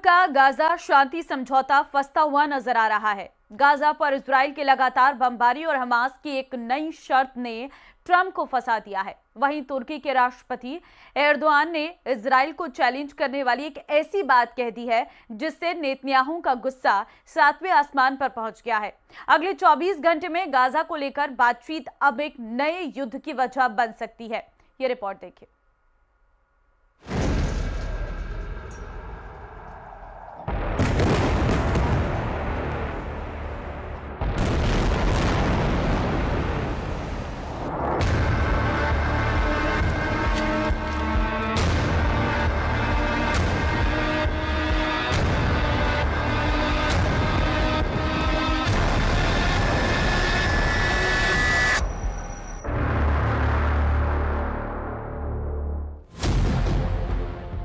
का गाजा शांति समझौता फंसता हुआ नजर आ रहा है। गाजा पर इजराइल की लगातार बमबारी और हमास की एक नई शर्त ने ट्रंप को फंसा दिया है। वहीं तुर्की के राष्ट्रपति एर्दोआन ने इजराइल को चैलेंज करने वाली एक ऐसी बात कह दी है जिससे नेतन्याहू का गुस्सा 7वें आसमान पर पहुंच गया है। अगले 24 घंटे में गाजा को लेकर बातचीत अब एक नए युद्ध की वजह बन सकती है। ये रिपोर्ट देखिए।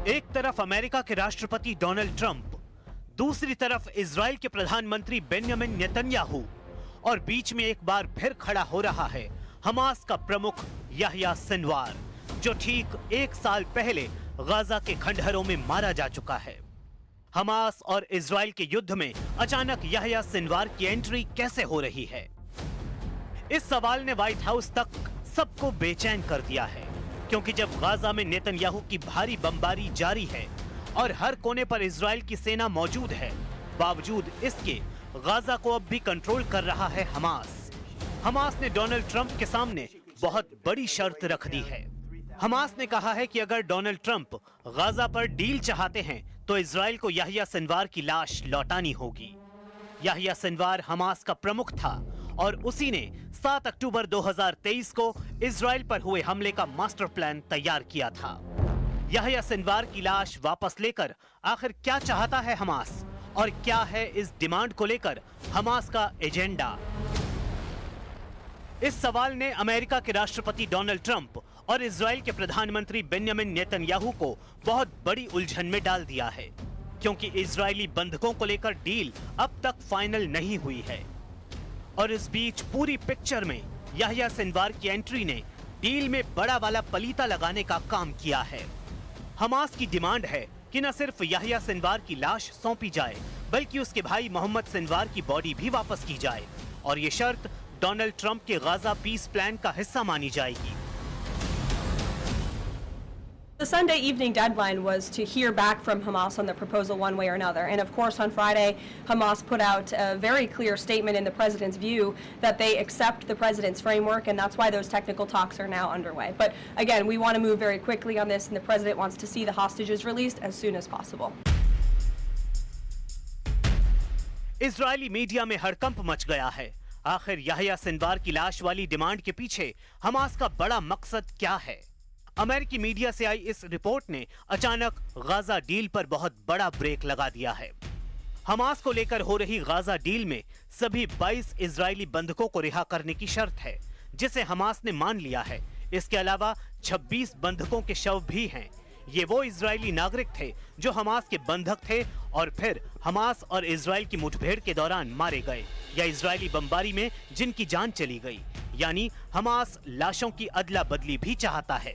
एक तरफ अमेरिका के राष्ट्रपति डोनाल्ड ट्रंप, दूसरी तरफ इजराइल के प्रधानमंत्री बेंजामिन नेतन्याहू और बीच में एक बार फिर खड़ा हो रहा है हमास का प्रमुख याह्या सिनवार, जो ठीक 1 साल पहले गाजा के खंडहरों में मारा जा चुका है। हमास और इजराइल के युद्ध में अचानक याह्या सिनवार की एंट्री कैसे हो रही है? इस सवाल ने व्हाइट हाउस तक सबको बेचैन कर दिया है, क्योंकि जब गाजा में नेतन्याहू की भारी बमबारी जारी है और हर कोने पर इजराइल की सेना मौजूद है, बावजूद इसके गाजा को अब भी कंट्रोल कर रहा है हमास। हमास ने डोनाल्ड ट्रंप के सामने बहुत बड़ी शर्त रख दी है। हमास ने कहा है कि अगर डोनाल्ड ट्रंप गाजा पर डील चाहते हैं तो इजराइल को याह्या सिनवार की लाश लौटानी होगी। याह्या सिनवार हमास का प्रमुख था और उसी ने 7 अक्टूबर 2023 को इजराइल पर हुए हमले का मास्टर प्लान तैयार किया था। याह्या सिनवार की लाश वापस लेकर आखिर क्या चाहता है हमास और क्या है इस डिमांड को लेकर हमास का एजेंडा? इस सवाल ने अमेरिका के राष्ट्रपति डोनाल्ड ट्रंप और इजराइल के प्रधानमंत्री बेंजामिन नेतन्याहू को बहुत बड़ी उलझन में डाल दिया है, क्योंकि इजरायली बंधकों को लेकर डील अब तक फाइनल नहीं हुई है। और इस बीच पूरी पिक्चर में याह्या सिनवार की एंट्री ने डील में बड़ा वाला पलीता लगाने का काम किया है। हमास की डिमांड है कि न सिर्फ याह्या सिनवार की लाश सौंपी जाए, बल्कि उसके भाई मोहम्मद सिनवार की बॉडी भी वापस की जाए, और ये शर्त डोनाल्ड ट्रंप के गाजा पीस प्लान का हिस्सा मानी जाएगी। The Sunday evening deadline was to hear back from Hamas on the proposal one way or another. And of course, on Friday, Hamas put out a very clear statement in the president's view that they accept the president's framework, and that's why those technical talks are now underway. But again, we want to move very quickly on this, and the president wants to see the hostages released as soon as possible. Israeli media में हड़कंप much गया है। आखिर Yahya Sinwar की लाश वाली demand के पीछे हमास का बड़ा मकसद क्या है? अमेरिकी मीडिया से आई इस रिपोर्ट ने अचानक गाजा डील पर बहुत बड़ा ब्रेक लगा दिया है। हमास को लेकर हो रही गाजा डील में सभी 22 इजरायली बंधकों को रिहा करने की शर्त है, जिसे हमास ने मान लिया है। इसके अलावा 26 बंधकों के शव भी हैं। ये वो इजरायली नागरिक थे जो हमास के बंधक थे और फिर हमास और इजराइल की मुठभेड़ के दौरान मारे गए या इजरायली बमबारी में जिनकी जान चली गई। यानी हमास लाशों की अदला बदली भी चाहता है।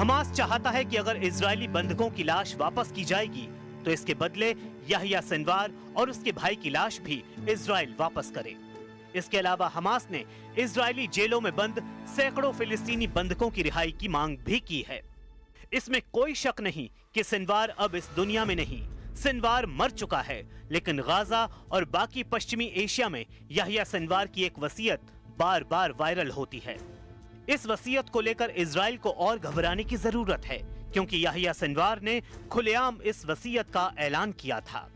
हमास चाहता है कि अगर इजरायली बंधकों की लाश वापस की जाएगी तो इसके बदले याह्या सिनवार और उसके भाई की लाश भी इजराइल वापस करे। इसके अलावा हमास ने इजरायली जेलों में बंद सैकड़ों फिलिस्तीनी बंधकों की रिहाई की मांग भी की है। इसमें कोई शक नहीं कि सिनवार अब इस दुनिया में नहीं। सिनवार मर चुका है, लेकिन गाजा और बाकी पश्चिमी एशिया में याह्या सिनवार की एक वसीयत बार बार वायरल होती है। इस वसीयत को लेकर इजराइल को और घबराने की जरूरत है, क्योंकि याह्या सिनवार ने खुलेआम इस वसीयत का ऐलान किया था।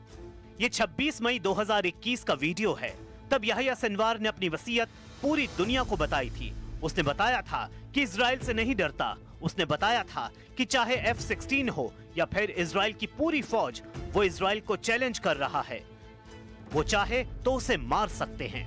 ये 26 मई 2021 का वीडियो है। तब याह्या सिनवार ने अपनी वसीयत पूरी दुनिया को बताई थी। उसने बताया था कि इजराइल से नहीं डरता। उसने बताया था कि चाहे F-16 हो या फिर इजराइल की पूरी फौज, वो इजराइल को चैलेंज कर रहा है। वो चाहे तो उसे मार सकते हैं।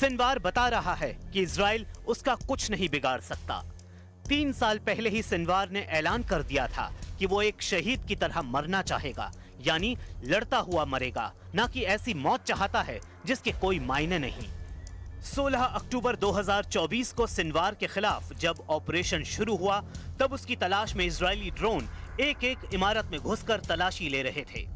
सिनवार बता रहा है कि इजराइल उसका कुछ नहीं बिगाड़ सकता। 3 साल पहले ही सिनवार ने ऐलान कर दिया था कि वो एक शहीद की तरह मरना चाहेगा, यानी लड़ता हुआ मरेगा, ना कि ऐसी मौत चाहता है जिसके कोई मायने नहीं। 16 अक्टूबर 2024 को सिनवार के खिलाफ जब ऑपरेशन शुरू हुआ, तब उसकी तलाश में इजरायली ड्रोन एक एक इमारत में घुसकर तलाशी ले रहे थे।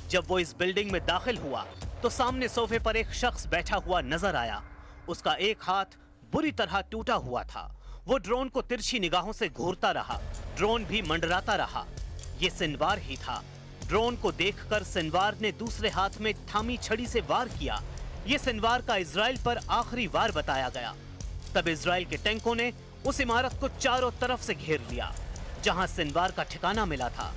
जब वो इस बिल्डिंग में दाखिल हुआ तो सामने सोफे पर एक शख्स बैठा हुआ नजर आया। उसका एक हाथ बुरी तरह टूटा हुआ था। वो ड्रोन को तिरछी निगाहों से घूरता रहा, ड्रोन भी मंडराता रहा। ये सिनवार ही था। ड्रोन को देखकर सिनवार ने दूसरे हाथ में थामी छड़ी से वार किया। ये सिनवार का इजराइल पर आखिरी वार बताया गया। तब इजराइल के टैंकों ने उस इमारत को चारों तरफ से घेर लिया जहां सिनवार का ठिकाना मिला था।